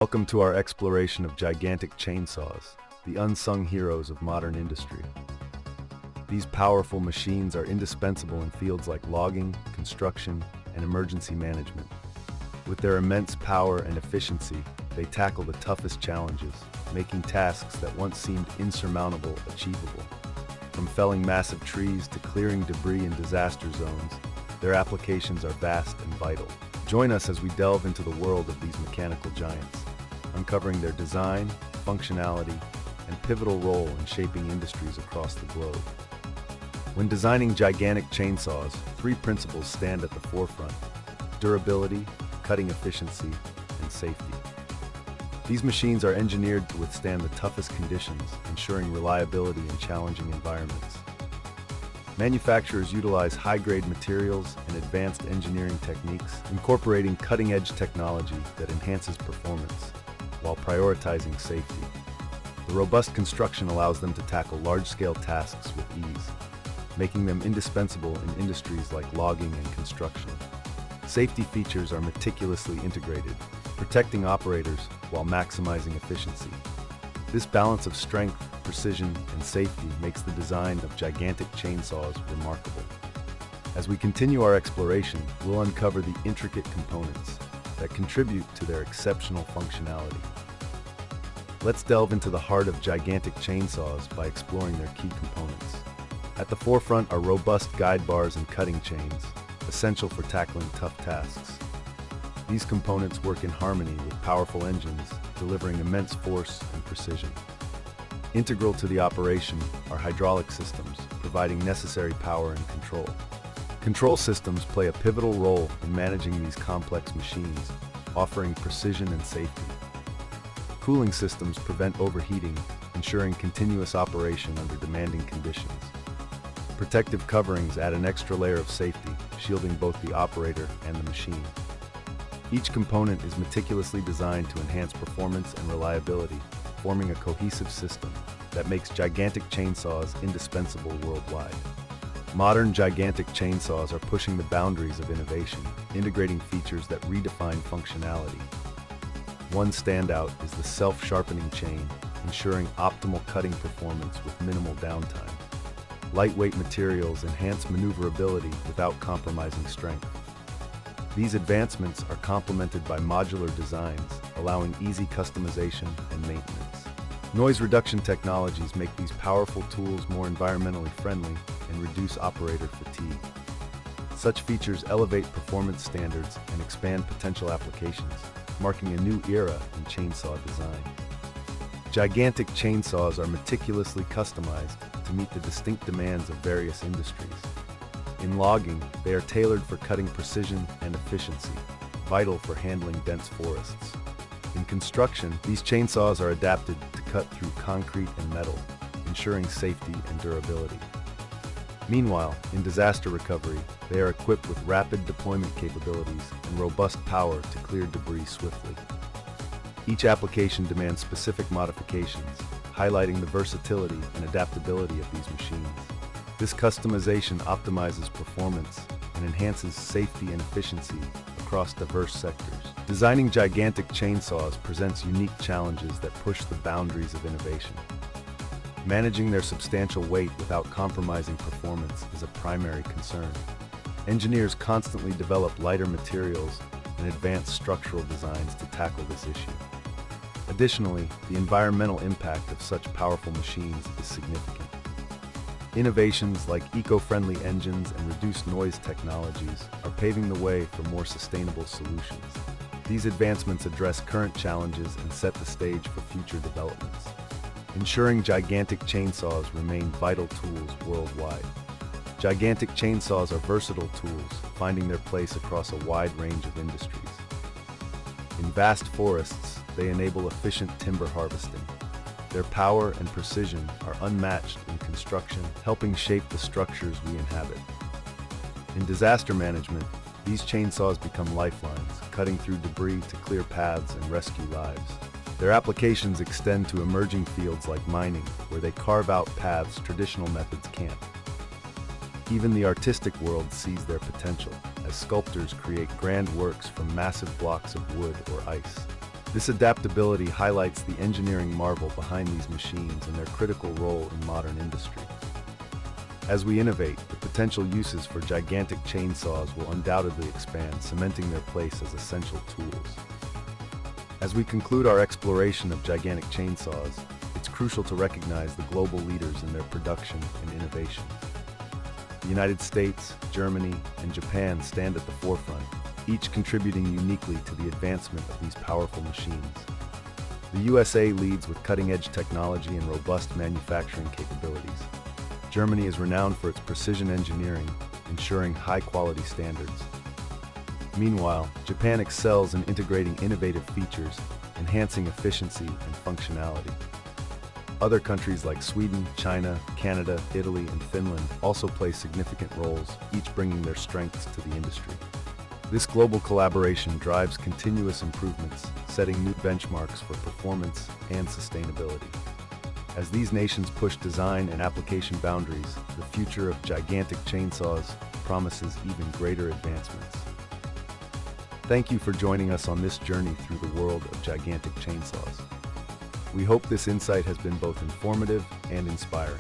Welcome to our exploration of gigantic chainsaws, the unsung heroes of modern industry. These powerful machines are indispensable in fields like logging, construction, and emergency management. With their immense power and efficiency, they tackle the toughest challenges, making tasks that once seemed insurmountable achievable. From felling massive trees to clearing debris in disaster zones, their applications are vast and vital. Join us as we delve into the world of these mechanical giants, uncovering their design, functionality, and pivotal role in shaping industries across the globe. When designing gigantic chainsaws, three principles stand at the forefront: durability, cutting efficiency, and safety. These machines are engineered to withstand the toughest conditions, ensuring reliability in challenging environments. Manufacturers utilize high-grade materials and advanced engineering techniques, incorporating cutting-edge technology that enhances performance while prioritizing safety. The robust construction allows them to tackle large-scale tasks with ease, making them indispensable in industries like logging and construction. Safety features are meticulously integrated, protecting operators while maximizing efficiency. This balance of strength, precision, and safety makes the design of gigantic chainsaws remarkable. As we continue our exploration, we'll uncover the intricate components that contribute to their exceptional functionality. Let's delve into the heart of gigantic chainsaws by exploring their key components. At the forefront are robust guide bars and cutting chains, essential for tackling tough tasks. These components work in harmony with powerful engines, delivering immense force and precision. Integral to the operation are hydraulic systems, providing necessary power and control. Control systems play a pivotal role in managing these complex machines, offering precision and safety. Cooling systems prevent overheating, ensuring continuous operation under demanding conditions. Protective coverings add an extra layer of safety, shielding both the operator and the machine. Each component is meticulously designed to enhance performance and reliability, forming a cohesive system that makes gigantic chainsaws indispensable worldwide. Modern gigantic chainsaws are pushing the boundaries of innovation, integrating features that redefine functionality. One standout is the self-sharpening chain, ensuring optimal cutting performance with minimal downtime. Lightweight materials enhance maneuverability without compromising strength. These advancements are complemented by modular designs, allowing easy customization and maintenance. Noise reduction technologies make these powerful tools more environmentally friendly and reduce operator fatigue. Such features elevate performance standards and expand potential applications, marking a new era in chainsaw design. Gigantic chainsaws are meticulously customized to meet the distinct demands of various industries. In logging, they are tailored for cutting precision and efficiency, vital for handling dense forests. In construction, these chainsaws are adapted to cut through concrete and metal, ensuring safety and durability. Meanwhile, in disaster recovery, they are equipped with rapid deployment capabilities and robust power to clear debris swiftly. Each application demands specific modifications, highlighting the versatility and adaptability of these machines. This customization optimizes performance and enhances safety and efficiency across diverse sectors. Designing gigantic chainsaws presents unique challenges that push the boundaries of innovation. Managing their substantial weight without compromising performance is a primary concern. Engineers constantly develop lighter materials and advanced structural designs to tackle this issue. Additionally, the environmental impact of such powerful machines is significant. Innovations like eco-friendly engines and reduced noise technologies are paving the way for more sustainable solutions. These advancements address current challenges and set the stage for future developments, ensuring gigantic chainsaws remain vital tools worldwide. Gigantic chainsaws are versatile tools, finding their place across a wide range of industries. In vast forests, they enable efficient timber harvesting. Their power and precision are unmatched in construction, helping shape the structures we inhabit. In disaster management, these chainsaws become lifelines, cutting through debris to clear paths and rescue lives. Their applications extend to emerging fields like mining, where they carve out paths traditional methods can't. Even the artistic world sees their potential, as sculptors create grand works from massive blocks of wood or ice. This adaptability highlights the engineering marvel behind these machines and their critical role in modern industry. As we innovate, the potential uses for gigantic chainsaws will undoubtedly expand, cementing their place as essential tools. As we conclude our exploration of gigantic chainsaws, it's crucial to recognize the global leaders in their production and innovation. The United States, Germany, and Japan stand at the forefront, each contributing uniquely to the advancement of these powerful machines. The USA leads with cutting-edge technology and robust manufacturing capabilities. Germany is renowned for its precision engineering, ensuring high-quality standards. Meanwhile, Japan excels in integrating innovative features, enhancing efficiency and functionality. Other countries like Sweden, China, Canada, Italy, and Finland also play significant roles, each bringing their strengths to the industry. This global collaboration drives continuous improvements, setting new benchmarks for performance and sustainability. As these nations push design and application boundaries, the future of gigantic chainsaws promises even greater advancements. Thank you for joining us on this journey through the world of gigantic chainsaws. We hope this insight has been both informative and inspiring.